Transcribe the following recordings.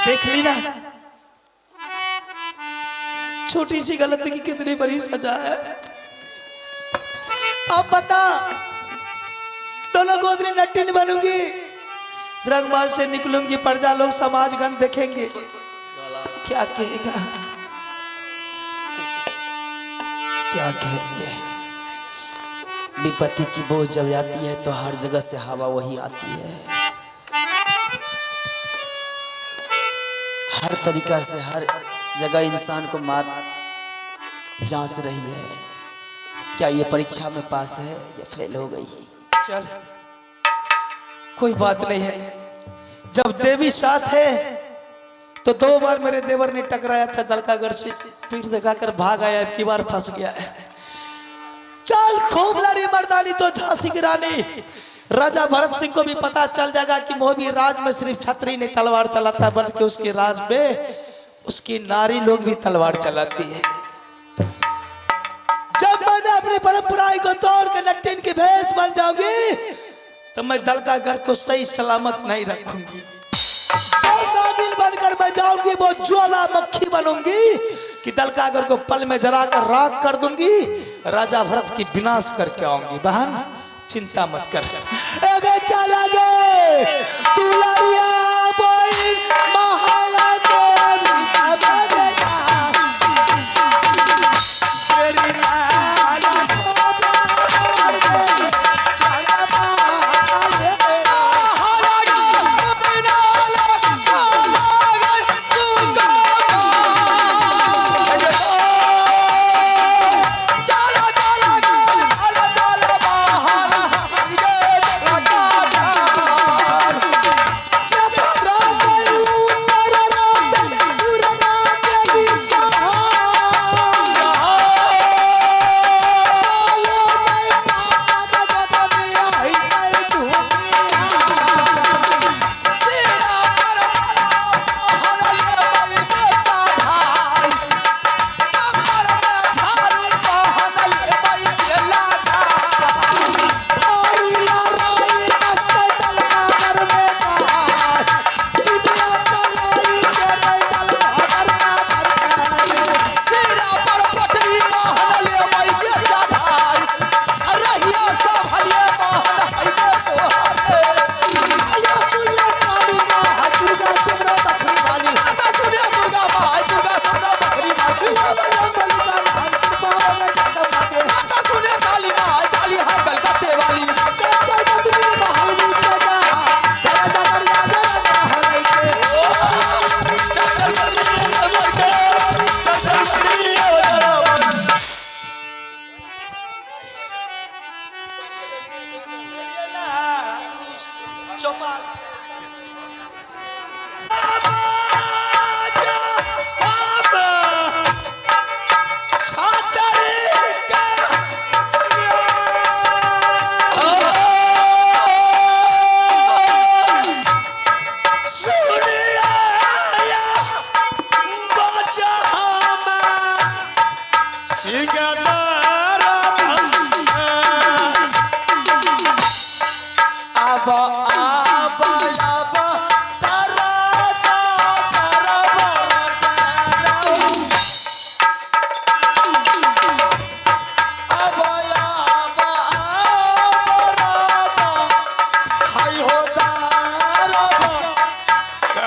देख ली ना, छोटी सी गलती की कितनी बड़ी सजा है। अब बता, दोनों गोदरी नट्टी बनूंगी, रंगमाल से निकलूंगी, प्रजा लोग समाजगण देखेंगे, क्या कहेगा, क्या कहेंगे। विपत्ति की बोझ जब आती है तो हर जगह से हवा वही आती है, हर तरीका से हर जगह इंसान को मार जांच रही है, क्या ये परीक्षा में पास है या फेल हो गई। चल कोई बात नहीं है, जब देवी साथ है तो 2 बार मेरे देवर ने टकराया था दलकागढ़ से, पीठ दिखाकर भाग आया, अब की बार फंस गया है। चल खूब लड़ी मर्दानी तो झांसी की रानी। राजा भरत सिंह को भी पता चल जाएगा कि मोहबी राज में सिर्फ छतरी नहीं तलवार चलाता, बल्कि उसके राज में उसकी नारी लोग भी तलवार चलाती है। जब मैंने अपनी परंपराएं को तोड़ के नट्टिन की भेष बन जाऊंगी तो मैं दलकागढ़ को सही सलामत नहीं रखूंगी। नागिन बनकर मैं जाऊंगी, वो ज्वालामुखी बनूंगी कि दलकागढ़ को पल में जलाकर राख कर दूंगी, राजा भरत की विनाश करके आऊंगी। बहन चिंता मत कर। अगे चला गे दुलारिया बोई महाला देवी का बनेगा तेरी नाना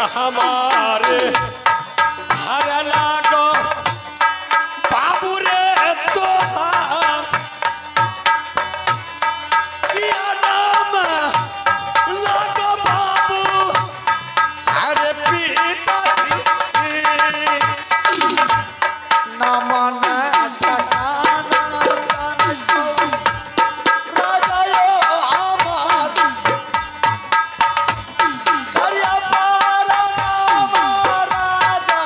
हमारे हर लागो बाबू रे तोहार किया नाम लागो बाबू हर पिताजी नाम ना ठिकाना जान छो राजा यो हमार करिया पारा नाम राजा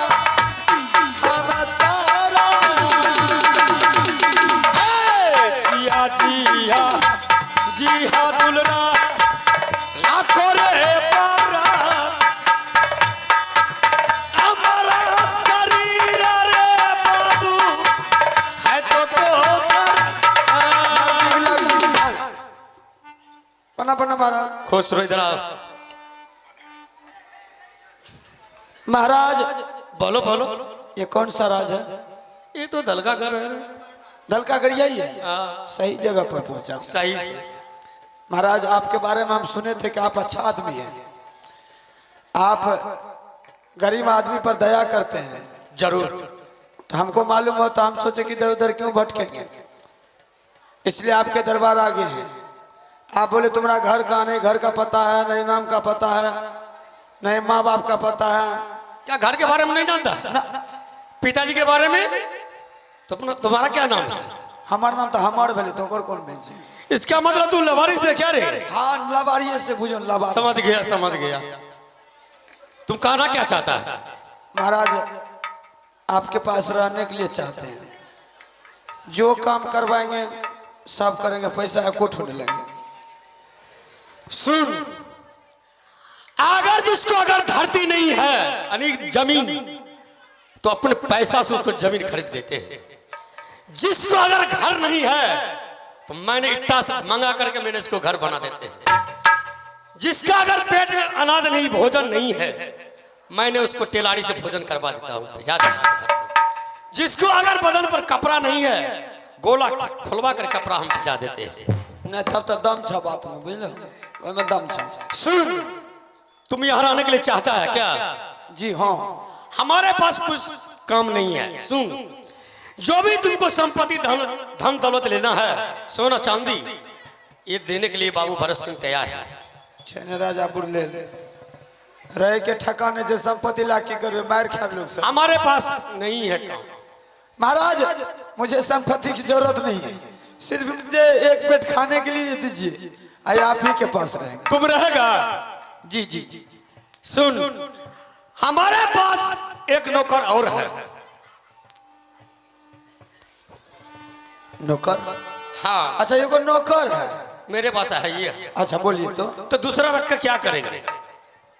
हम चारा जिया जिया जी हा दुलरा लाखों रे पारा हमारा शरीर रे बाबू है तो पन्ना पन्ना मारा खुश रहो इधर आओ महाराज बोलो बोलो। ये कौन सा राज है? ये तो दल का घर है। दल का गड़िया ही है। हाँ, सही जगह पर पहुंचा। सही से। महाराज आपके बारे में हम सुने थे कि आप अच्छा आदमी हैं, आप गरीब आदमी पर दया करते हैं। जरूर। तो हमको मालूम हुआ तो हम सोचे कि इधर उधर क्यों भटकेंगे, इसलिए आपके दरबार आ गए हैं। आप बोले तुम्हारा घर कहाँ, नहीं घर का पता है, नहीं नाम का पता है, नहीं माँ बाप का पता है। क्या घर के बारे में नहीं जानता? पिताजी के बारे में? तो तुम्हारा क्या नाम है? हमारा नाम तो हमार भले तो और कौन भेजे। इसका मतलब तू लवारिस से क्या रे? हाँ लबारी से बुझो लबारी। समझ गया समझ गया। तुम कहना क्या चाहता है? महाराज आपके पास रहने के लिए चाहते हैं, जो काम करवाएंगे सब करेंगे, पैसा को ठूंढ लेंगे। सुन, अगर जिसको अगर धरती नहीं है यानी जमीन, तो अपने पैसा से उसको जमीन खरीद देते हैं। जिसको अगर घर नहीं है तो मैंने इट्टा से मंगा करके मैंने इसको घर बना देते हैं। जिसका अगर पेट में अनाज नहीं, भोजन नहीं है, मैंने उसको टेलाड़ी से भोजन करवा देता हूँ, भेजा देता हूँ घर में। जिसको अगर बदन पर कपड़ा नहीं है, गोला खुलवा कर कपड़ा हम भेजा देते हैं। नहीं तब तो दम छा बात में, बुझलो में दम छा। सुन, तुम यहाँ रहने के लिए चाहता है क्या? जी हाँ। हमारे पास कुछ काम नहीं है। सुन, जो भी तुमको संपत्ति धन दौलत लेना है, सोना चांदी, ये देने के लिए बाबू भरत सिंह तैयार है। छेने राजा बुरले रह के ठकाने से संपत्ति ला के करवे, मार खा लोग सब। हमारे पास नहीं है काम। महाराज मुझे संपत्ति की जरूरत नहीं है, सिर्फ मुझे एक पेट खाने के लिए दीजिए, आई आप ही के पास रहेंगे। तुम रहेगा? जी जी। सुन, हमारे पास एक नौकर और है। नौकर? हाँ। अच्छा ये को नौकर है मेरे पास है ये। अच्छा बोलिए तो दूसरा रख कर क्या करेंगे?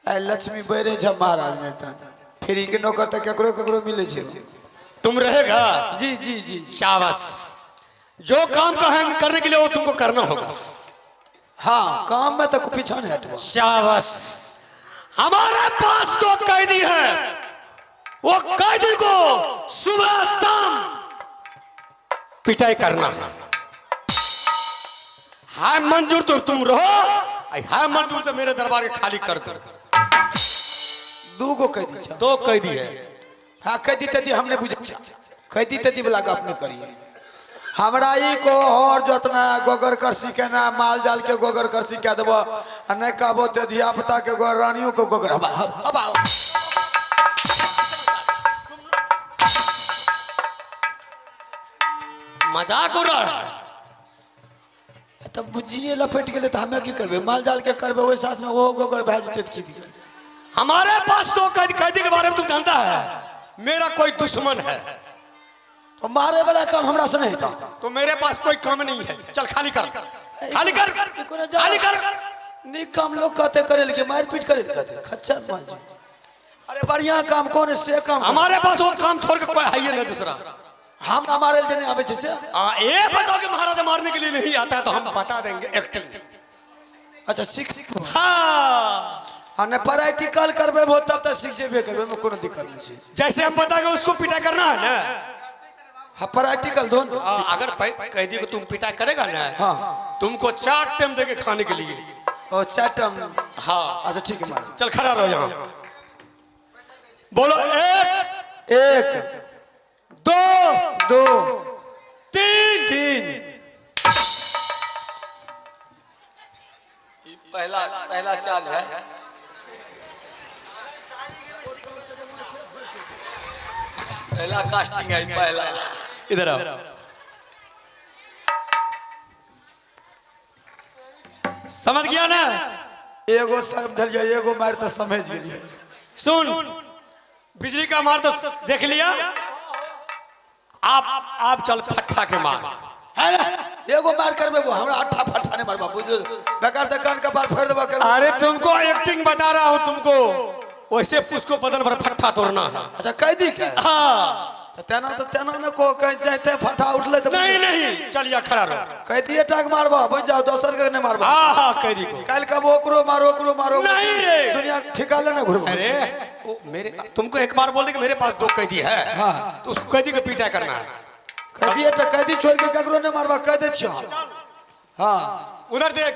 लक्ष्मी बैरे छ महाराज ने तन फ्री के नौकर तो ककरो ककरो मिले छे। तुम रहेगा? जी जी जी। शाबाश। जो काम कहेंगे करने के लिए वो तुमको करना होगा। हाँ काम में तो पीछा नहीं हटवा। शाबाश। हमारे पास तो कैदी है, वो कैदी को सुबह शाम पिटाई करना है। हाय मंजूर तो तुम रहो, हाय मंजूर तो मेरे दरबार के खाली कर दो। दो गो कैदी छा? दो कैदी है। हाँ कैदी तदी हमने बुझा, कैदी तदी वाला गप नहीं करिए। हमरा ई को और जोतना गोगर करसी के ना माल जाल के गोगर करसी कह देबो, नहीं कहबो तो धिया पुता के गोर रानियों को गोगर। अब आओ मजाक हो रहा है। तब बुझिए लपेट के लिए तो हमें की करबे, माल जाल के करबे वही साथ में वो गोगर भेज देते की दिक्कत। हमारे पास तो कैदी के बारे में तुम जानता है, मेरा कोई दुश्मन है तो मारे वाला काम हमरा से नहीं था। तो मेरे पास कोई काम नहीं है। चल खाली कर, खाली कर, खाली कर। नहीं काम लोग कहते करे लेकिन मारपीट करे कहते खच्चर माजी। अरे बढ़िया काम कौन है से काम? हमारे पास वो काम छोड़ के कोई है ही नहीं दूसरा। हम हमारे लिए नहीं आवे से। ये बताओ कि महाराजा मारने के लिए नहीं आता है तो हम बता देंगे एक्टिंग। अच्छा सीख। हाँ, हमने प्रैक्टिकल करबे बहुत तब तक सीख जेबे करबे में कोनो दिक्कत नहीं है। जैसे हम बताएंगे उसको पिटाई करना है ना। हाँ प्रैक्टिकल दो ना। अगर कैदी को तुम पिटाई करेगा ना, हाँ तुमको 4 टाइम देंगे खाने के लिए। और चैटम। हाँ अच्छा ठीक है मारो। चल खड़ा रहो यहाँ। बोलो एक, एक दो दो तीन। तीन। पहला चाल है। पहला कास्टिंग है। पहला इधर आओ। समझ गया ना? एगो समझ जाए, एगो मार तो समझ गए। सुन, बिजली का मार तो देख लिया। आप चल फट्टा के मार है ना? एगो मार करबे वो हमरा अट्ठा फट्ठा ने मारबा बुझ बेकार से कान का बार फेर देबा। अरे तुमको एक्टिंग बता रहा हूँ तुमको, वैसे उसको बदन पर फट्टा तोड़ना है। अच्छा कैदी के? हाँ तो तेना न को कह जाते फटा उठले तो नहीं नहीं, चलिए खड़ा रहो। कैदिए टाक मारबा बुझ जाओ, दोसर के नहीं मारबा। हाँ हाँ कैदी को काल का ओकरो मारो नहीं रे। दुनिया ठिका लेना घुरबा। अरे वो मेरे तुमको एक बार बोल दे कि मेरे पास 2 कैदी है, हाँ। तो उसको कैदी को पीटा करना है। कैदी है तो कैदी छोड़ के ककरो ने मारवा कह दे छियो। हाँ उधर देख,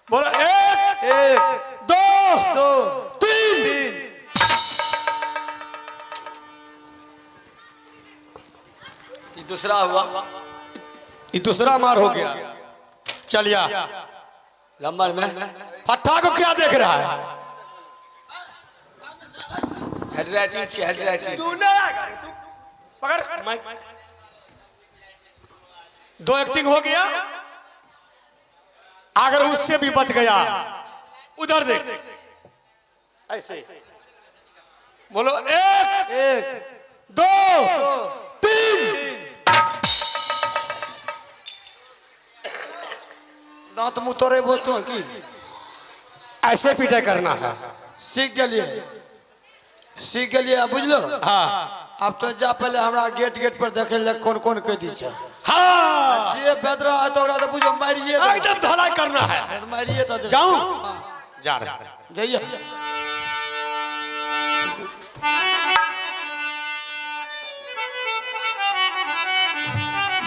बोलो 1 1 2 2 3। 3 ये दूसरा हुआ। ये दूसरा मार हो गया। चलिया नंबर में फट्टा को क्या देख रहा है? हेड राइटिंग से हेड राइटिंग। तू नहीं आएगा रे, तू पकड़। मैं 2 एक्टिंग हो गया। अगर उससे भी बच गया, उधर देख ऐसे बोलो 1 2 3। दांत मुंह तोड़े बोलते हो कि ऐसे पीटा करना है। सीख गलिए बुझलो। हाँ अब तो जा पहले हमरा गेट पर देखे ले कौन कौन कैदी छै। हाँ, जे बेदरा है तो ओकरा तो बुझो मारिए दे। एकदम धलाई करना है। मारिए तो दे। जाऊं? हाँ, जा रहे जाइए।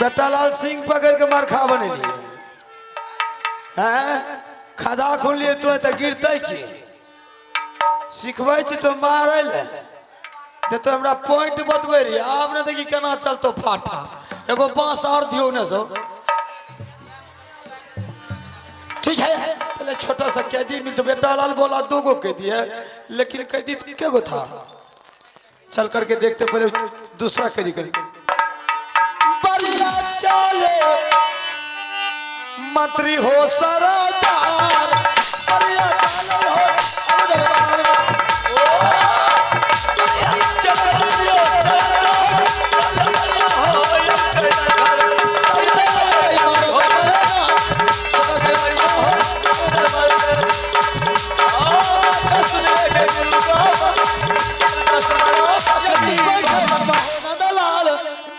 बेटा लाल सिंह पकड़ के मार खा बने लिए हैं। खदा खुन लिए तो गिरते की सिखबै छी तो मारे ले तो हमरा पॉइंट बतबै रही। आब ने देखी केना चलतो फाटा। एगो बांस और दियो ने सो। ठीक है पहले छोटा सा कैदी मिल तो बेटा लाल बोला 2 गो कैदी है, लेकिन कैदी के गो था। चल करके देखते पहले दूसरा कैदी करी। बढ़िया चले मंत्री हो सरदार, बढ़िया चले हो दरबार में।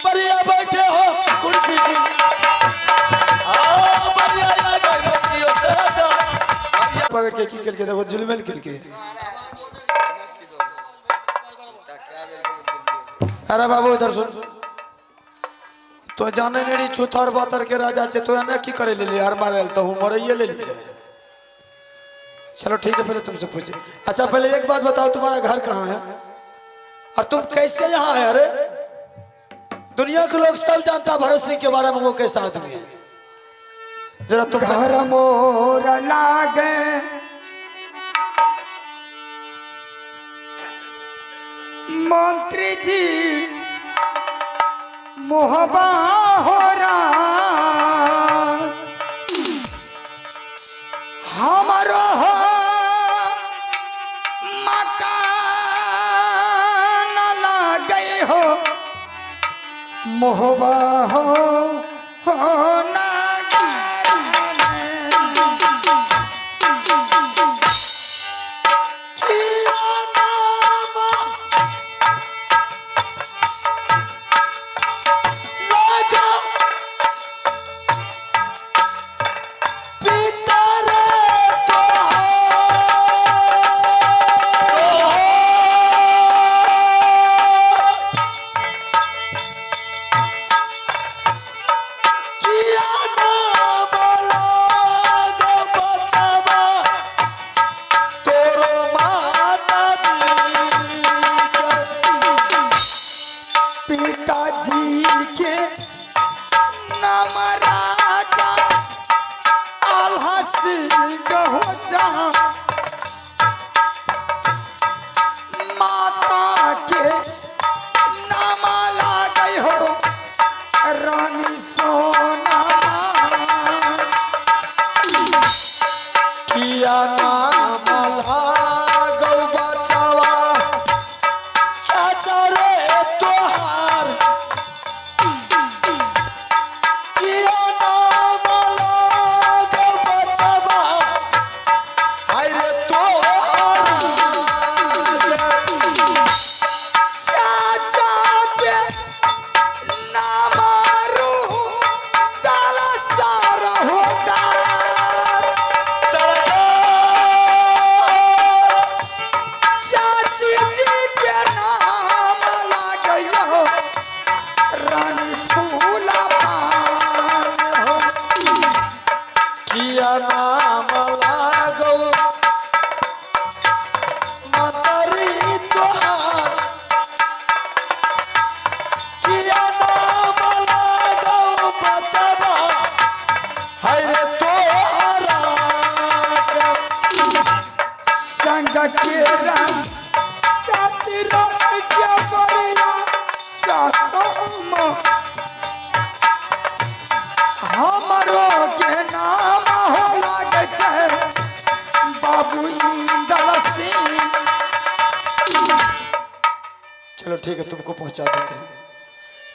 बढ़िया बैठे हो कुर्सी पे। पकड़ के की खेल के देखो जुलमेल खेल के। अरे बाबू इधर सुन, तो जाने नहीं चुथर बातर के राजा से तो ना की करे ले हर मारे तो हूँ मरइए ले ले। चलो ठीक है पहले तुमसे पूछे। अच्छा पहले एक बात बताओ, तुम्हारा घर कहाँ है और तुम कैसे यहाँ है? अरे दुनिया के लोग सब जानता भरत सिंह के बारे में, वो कैसा आदमी है जरा तुम। घर मोर लागे मंत्री जी मोहबा हो हमारो हो मकान लागे हो मोहबा हो ना पिताजी के नाम राजा अलहस गहोजा, माता के नाम लागे हो रानी सोना किया नाम लागल बचवा चाचा रे तोहार। किया नाम लागल बचवा हाय रे तोहार। चाचा के नाम रू हमरो के नाम हो लागे छै बाबू इंदल सिंह। चलो ठीक है, तुमको पहुंचा देते हैं।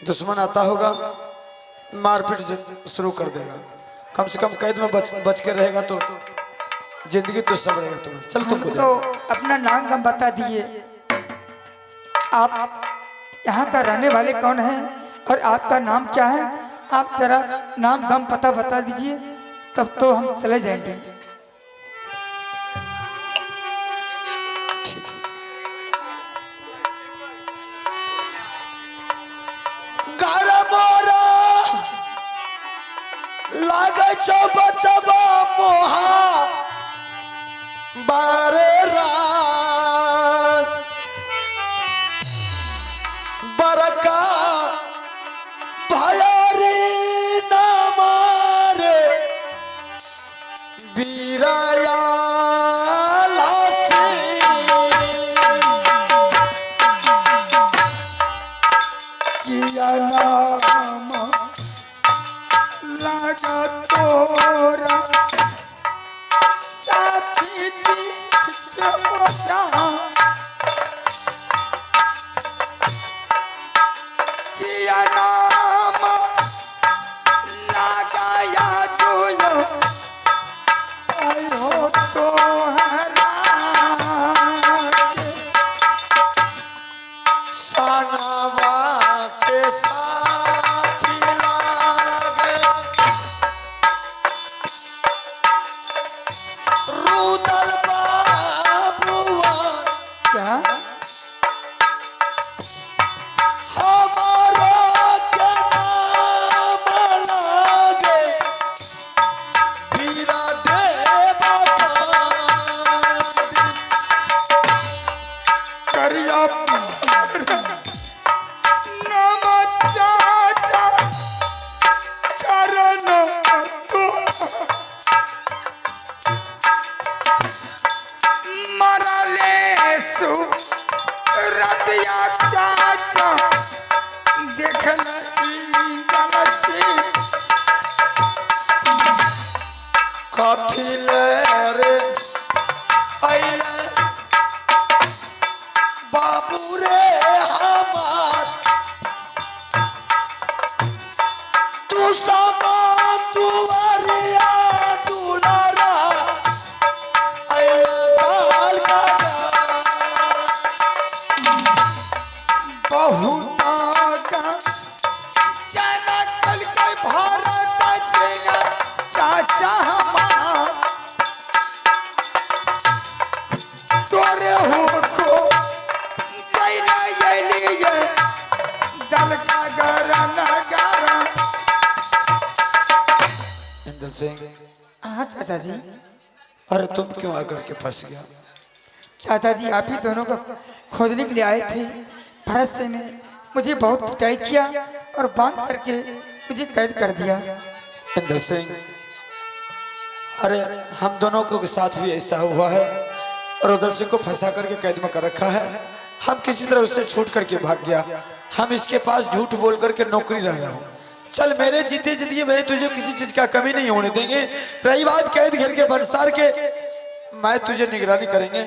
दुश्मन आता होगा, मारपीट शुरू कर देगा। कम से कम कैद में बच के रहेगा तो जिंदगी तो सब रहेगा तुम्हें। चल तुमको तो अपना नाम गम बता दीजिए। आप यहाँ का रहने वाले कौन हैं और आपका नाम क्या है? आप जरा नाम गम पता बता दीजिए, तब तो हम चले जाएंगे। घर मोरा लागे छो बचबा मोहा बारे रात बरका भयारी नामारे बीराया किया नाम लगा तोरा साथी जी के वजह। किया नाम लगाया जो आयो तो संगवा के साथी लागे रुदल बाबुआ क्या हमारा के नाम लागे बीरा देवा करिया नम चाचा चरण तो मरले सु रतिया चाचा देखल गलती कथी ले रे अइले बाबू रे हमार तू सामान दुआरिया दुलारा अइले बाल का बहुत जनकल के भारत सिंह चाचा हमार तोरे हो को जैला ये दल का गरन गारा। इंदल सिंह, हाँ चाचा जी। अरे तुम क्यों आकर के फंस गया? चाचा जी आप ही दोनों को खोजने के लिए आए थे। भरत सिंह ने मुझे बहुत पिटाई किया और बांध करके मुझे कैद कर दिया। इंदल सिंह, अरे हम दोनों के साथ भी ऐसा हुआ है और उधर सिंह को फंसा करके कैद में कर रखा है। हम किसी तरह उससे छूट करके भाग गया। हम इसके पास झूठ बोल करके नौकरी रह रहा हूँ। चल मेरे जीते जिंदगी में तुझे किसी चीज का कमी नहीं होने देंगे। रही बात कैद घेर के बंसार के, मैं तुझे निगरानी करेंगे,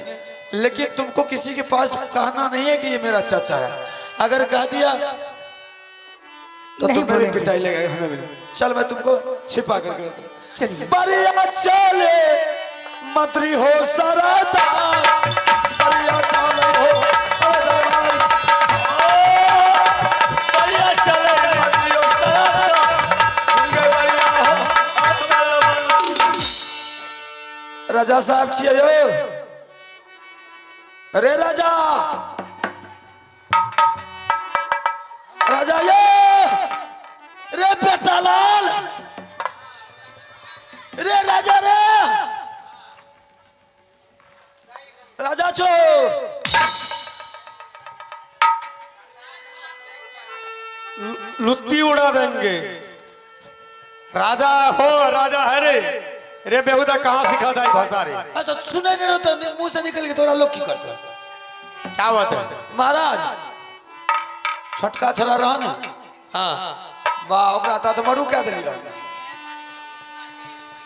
लेकिन तुमको किसी के पास कहना नहीं है कि ये मेरा चाचा है। अगर कह दिया तो नहीं तुम मेरी बोलेंगे। पिटाई लगेगा, हमें मिले। चल मैं तुमको छिपा करके रखता हूं। चलिए। बढ़िया चले मंत्री हो सरदार, बढ़िया चले हो सरदार, बढ़िया चले मंत्री हो सरदार, सुनके बढ़िया हो सरदार। राजा साहब छिए यो, अरे राजा राजा ये रे बेटा लाल, रे राजा रे राजा छो, लुत्ती उड़ा देंगे। राजा हो, राजा है रे। रे बेहुदा कहाँ सिखाता है भाषा रे? तो सुने नहीं तो मुंह से निकल के थोड़ा लोग की करते हैं। क्या बात है? महाराज छटका छड़ा रहा ना, हाँ वाह ओकरा ता तो मरू कह दिलिया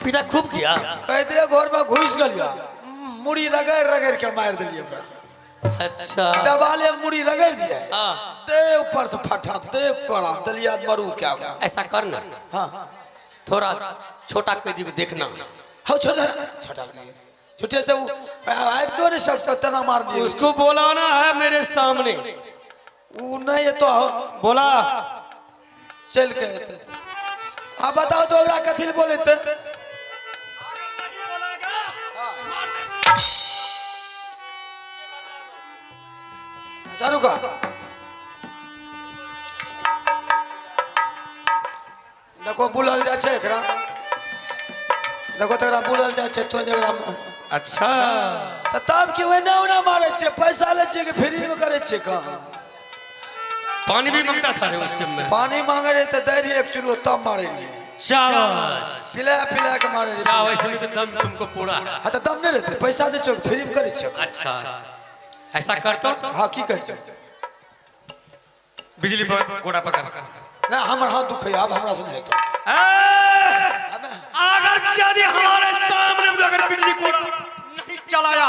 पिटा खूब किया। कह दे घर में घुस गलिया मुड़ी रगड़ रगड़ के मार दिलिए ओकरा अच्छा दबाले मुड़ी रगड़ दिया हाँ दे ऊपर से फटा दे करा दिलिया मरू क्या ओकरा ऐसा करना हाँ थोड़ा छोटा कैदी को देखना। हाँ छोटा छोटा नहीं छोटे से वो आइब तो नहीं सकता तना मार दिए उसको बोलाना है मेरे सामने। वो नहीं तो बोला चल के थे आप बताओ तो ओकरा कथी बोले थे चालू का देखो बुलल जा छे एकरा देखो तेरा बुलल जा छे तो जगरा अच्छा त तब के ओने ओने मारे छे पैसा ले छे कि फ्री में करे छे का पानी भी मांगता था रे उस टाइम में। पानी मांगे रहे तो दे रही एक चुरो तब मारे रही शाबाश पिला पिला के मारे रही शाबाश में तो दम तुमको पूरा है। हाँ तो दम नहीं रहते पैसा दे छो फ्री में करे छे अच्छा ऐसा कर तो हाँ की कहे छो बिजली पर कोड़ा पकड़ ना हमर हाथ दुखे अब हमरा से नहीं तो अगर यदि हमारे सामने अगर बिजली कोड़ा नहीं चलाया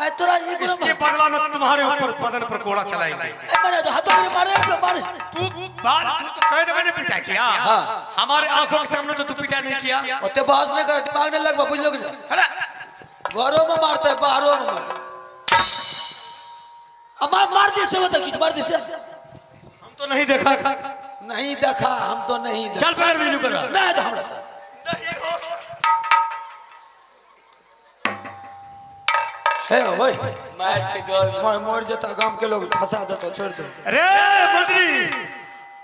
ए तोरा ये इसके बदला में तुम्हारे ऊपर बदन पर कोड़ा चलाएंगे। मारे हाथों में मारे मारे तू तो कह दे मैंने पिटा किया। हाँ। हमारे आंखों के सामने तो तू पिटा नहीं किया। ओते बहस नहीं करे दिमाग नहीं लगवा बुझ लोग नहीं अरे घरों में मारता है बाहरों में मारता है अब मार दी से होता किस मार दी से हम तो नहीं देखा। नहीं देखा हम तो नहीं देखा चल पकड़ बिजली कर नहीं तो हमरा से नहीं हो हे ओए मार के डर में मोर जता गांव के लोग फंसा दे तो छोड़ दो अरे मंत्री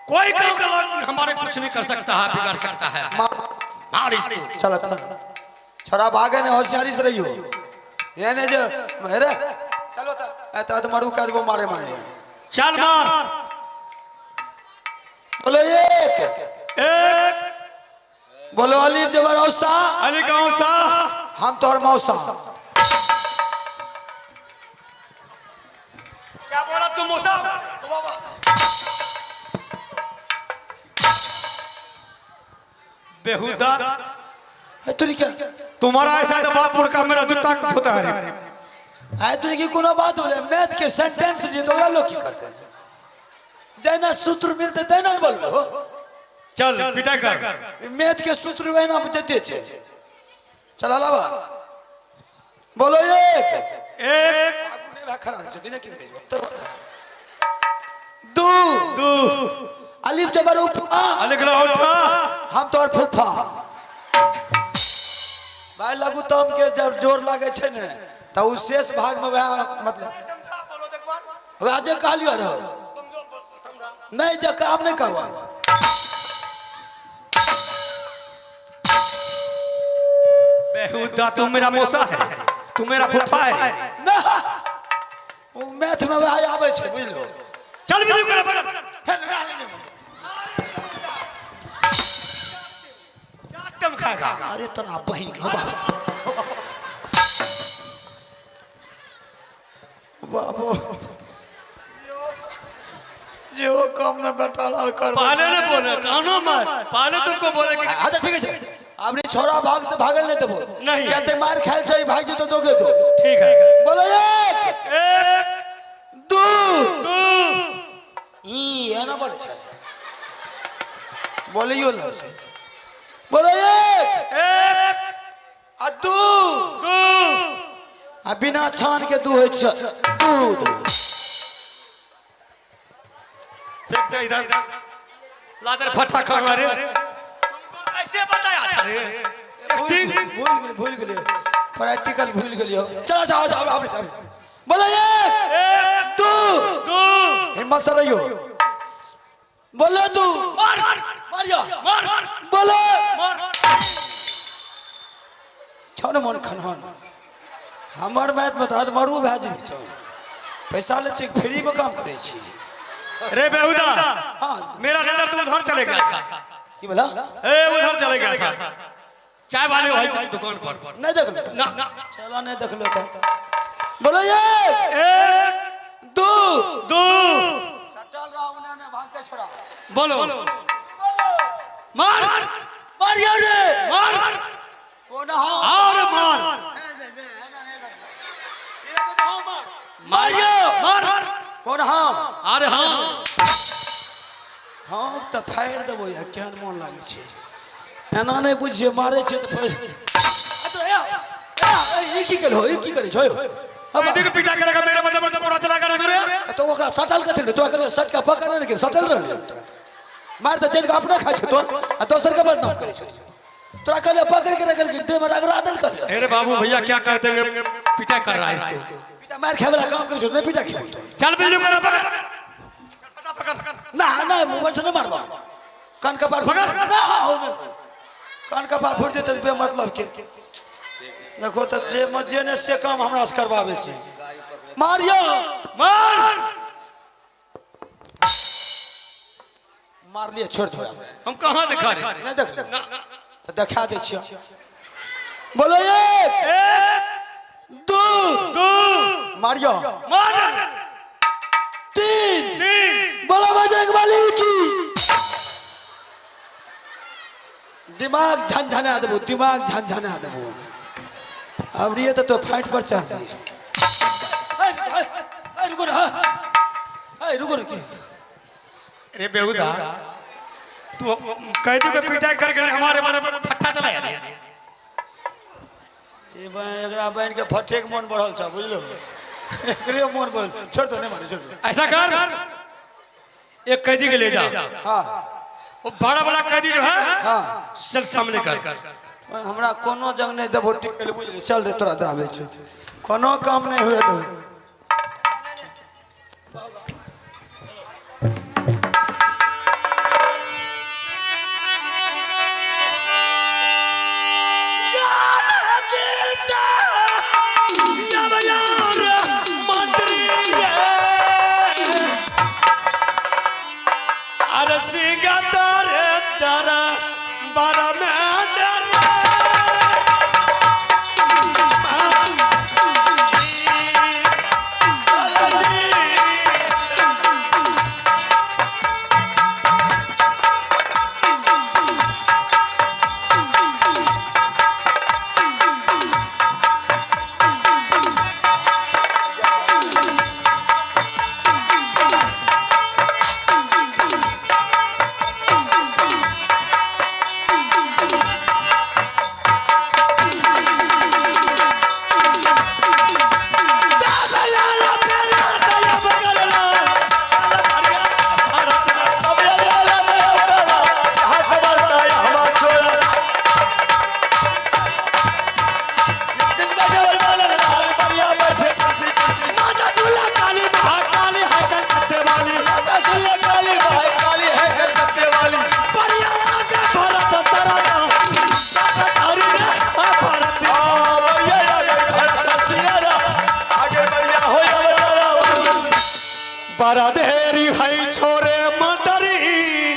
कोई गांव का लोग हमारे कुछ नहीं कर सकता है बिगाड़ सकता है। मार इसको चला था छोड़ा भागे ने होशियारी से रहियो ये ने जो अरे चलो ता ऐता तो मारू का वो मारे मारे चल मार बोलो एक बोलो अलीफ जबर औसा अली गांव सा हम तोर मौसा क्या बोला तुम मौसा बेहुदा तू क्या तुम्हारा ऐसा तो बापुर का मेरा जूता होता है। आए तू की कोनो बात बोले मैथ के सेंटेंस जे दोगरा लोग की करते हैं जैना सूत्र मिलते तैना न बोलबो चल पिटा कर मैथ के सूत्र वैना देते छे चल अलावा बोलो एक आगू ने खड़ा है दिने की गई उत्तर खड़ा दू दू अलिफ जबर उपा अलग उठा हम तोर फूफा भाई लगू तम के जब जोर लागे छे ने त उ शेष भाग में वह मतलब बोलो देख बार वह जे कहलियो रहो नहीं जे काम नहीं कहवा बेहुदा तुम मेरा मौसा है तू मेरा फूफा है। ना वो मैथ में वह आवे छे बुझ लो चल बिजली कर चाटम खाएगा। अरे तोरा बहन के बाबू जो काम न बेटा लाल कर पहले ने बोले कानो मत पहले तुमको बोले कि अच्छा ठीक है अपनी छोरा भागल नहीं देबो नहीं। कहते मार खाए चाहिए भाग जो तो दोगे तो ठीक है बोलो एक दू दू ई है ना बोले छे बोलियो ना बोलो एक आ दू दू आ बिना छान के दू है छ दूध फेंक दे इधर लादर फटा खा रे तुमको ऐसे बताया था रे भूल गेले प्रैक्टिकल भूल गेलियो चलो जाओ जाओ आप बोलो एक दू दू हिम्मत से रहियो बोलो तू मार मारिया मार बोलो मार छौन मन खनहन हमर मैथ बता दे मारू भाजी तो पैसा ले छी फ्री में काम करे छी रे बेहुदा हां मेरा नजर तो उधर चले गया था की बोला उधर चले गया था चाय वाले भाई की दुकान पर नहीं देख लो ना चलो नहीं देख लो तो बोलो एक एक दू दू सटल रहा उन्हें भाग भागते छोड़ा बोलो मार मारियो रे मार कौन हो और मार मारियो मार कौन हो अरे हाँ हाँ तो फाड़ देबो या केहन मन लागे छे एना नहीं बुझिए मारे छे तो ई की करो ई की करे छो देखो पिटा करेगा मेरे मतलब तो कोरा चला कर रे तो ओकरा सटल कथि ले तो कहले सट का पकड़ के सटल रहले तोरा मार तो चढ़ के अपना खा छ तो दोसर के बदनाम करे छ तोरा कहले पकड़ के रखल के दे में रगड़ा दल कर अरे बाबू भैया क्या कहते हैं पिटा कर रहा है इसको पिटा मार खाए वाला काम करे छ नहीं पिटा खेबो तो चल बिल्लू कर पकड़ फटा पकड़ ना ना मोबाइल से नहीं मारबा कान का पार पकड़। ना हो ना कान का पार फुट जेते बे मतलब के देखो तो जे मजे से काम हमरा से करवावे छी मारियो मार मार लिए छोड़ दो हम कहाँ दिखा रहे नहीं देख तो दिखा दे छियो बोलो एक दो दो मारियो मार तीन तीन बोलो बजरंगबली की दिमाग झनझना देबो दिमाग झनझना देबो अब ये तो फाइट पर चढ़ गई रुको ना रुको रुको अरे बेहुदा तू कैदी को पिटाई करके हमारे मतलब फट्टा चला यार ये एकरा बहन के फटे के मन बढ़ल छ बुझलो एकरे मन बढ़ल छोड़ दो नहीं मारे छोड़ दो ऐसा कर एक कैदी के ले जा हां वो बड़ा बड़ा कैदी जो है हां चल सामने कर हमरा कोनो जंग नहीं देबो टिकल बुझले चल रे तोरा दावे छ कोनो काम नहीं हुए दो बड़ा देरी है छोरे मदरी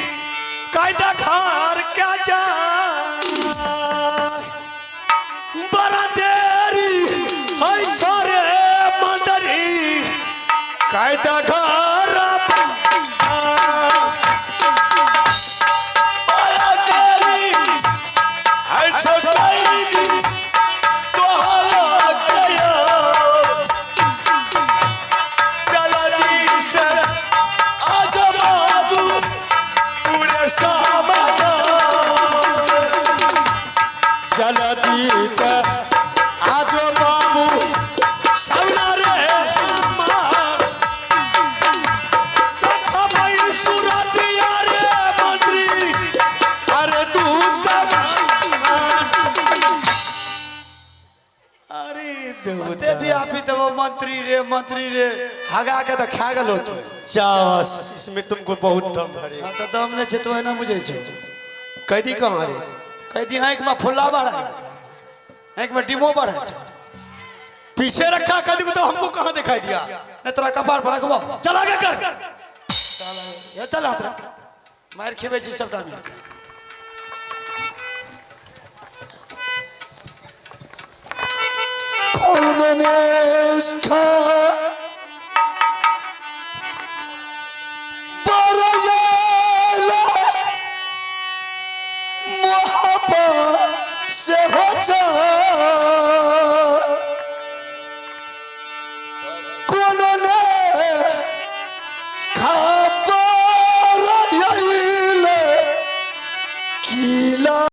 कायदा खार क्या जा बड़ा देरी है छोरे मदरी कायदा घर मंत्री रे हगा के तो खा गलो तो चास इसमें तुमको बहुत दम भरे तो दम नहीं छे तो ना बुझे छे कैदी कहाँ रे कैदी आंख में फुल्ला बढ़ा आंख में डिमो बढ़ा पीछे रखा कैदी को तो हमको कहाँ दिखाई दिया नहीं तोरा कपार पर रखबो चला के कर ये चल हाथ मार खेबे छी सबटा मिल के Para चाह